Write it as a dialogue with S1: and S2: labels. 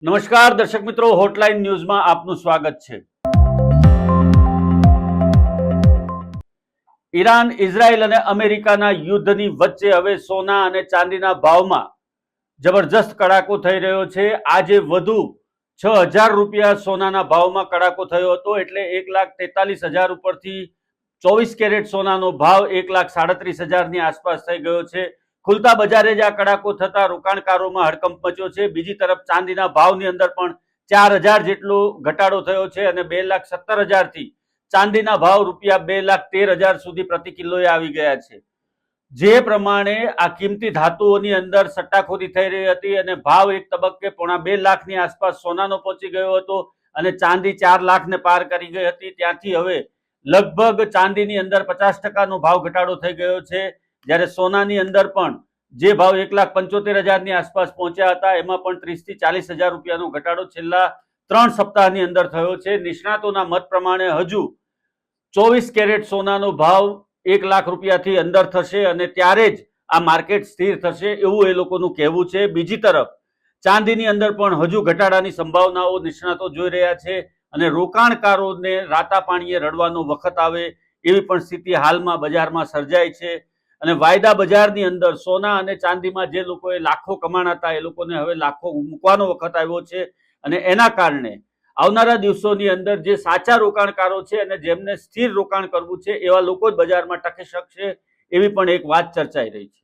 S1: નમસ્કાર દર્શક મિત્રો, હોટલાઇન ન્યૂઝમાં આપનું સ્વાગત છે। ઈરાન, ઇઝરાયલ અને અમેરિકાના યુદ્ધની વચ્ચે હવે સોના અને ચાંદીના ભાવમાં જબરજસ્ત કડાકો થઈ રહ્યો છે। આજે વધુ 6,000 રૂપિયા સોનાના ભાવમાં કડાકો થયો હતો, એટલે 1,43,000 ઉપરથી 24 કેરેટ સોનાનો ભાવ 1,37,000 ની આસપાસ થઈ ગયો છે। ખુલતા બજારે જ આ કડાકો થતા રોકાણકારોમાં હડકંપ મચ્યો છે। બીજી તરફ ચાંદીના ભાવની અંદર પણ 4,000 જેટલો ઘટાડો થયો છે અને 2,17,000 થી ચાંદીના ભાવ રૂપિયા 2,13,000 સુધી પ્રતિ કિલોએ આવી ગયા છે। જે પ્રમાણે આ કિંમતી ધાતુઓની અંદર સટ્ટાખોરી થઈ રહી હતી અને ભાવ એક તબક્કે 1.25 લાખની આસપાસ સોનાનો પહોંચી ગયો હતો અને ચાંદી 4 લાખને પાર કરી ગઈ હતી, ત્યાંથી હવે લગભગ ચાંદીની અંદર 50% ભાવ ઘટાડો થઈ ગયો છે। જ્યારે સોનાની અંદર પણ જે ભાવ 1,75,000 ની આસપાસ પહોંચ્યા હતા એમાં પણ 30,000 થી 40,000 રૂપિયાનો ઘટાડો છેલ્લા 3 સપ્તાહની અંદર થયો છે। નિષ્ણાતોના મત પ્રમાણે હજુ 24 કેરેટ સોનાનો ભાવ 1 લાખ રૂપિયાથી અંદર થશે અને ત્યારે જ આ માર્કેટ સ્થિર થશે એવું એ લોકોનું કહેવું છે। બીજી તરફ ચાંદીની અંદર પણ હજુ ઘટાડાની સંભાવનાઓ નિષ્ણાતો જોઈ રહ્યા છે અને રોકાણકારોને રાતા પાણીએ રડવાનો વખત આવે એવી પણ સ્થિતિ હાલમાં બજારમાં સર્જાય છે અને વાયદા બજારની અંદર સોના અને ચાંદીમાં જે લોકોએ લાખો કમાણા હતા એ લોકોને હવે લાખો મૂકવાનો વખત આવ્યો છે અને એના કારણે આવનારા દિવસોની અંદર જે સાચા રોકાણકારો છે અને જેમને સ્થિર રોકાણ કરવું છે એવા લોકો જ બજારમાં ટકી શકશે એવી પણ એક વાત ચર્ચાઈ રહી છે।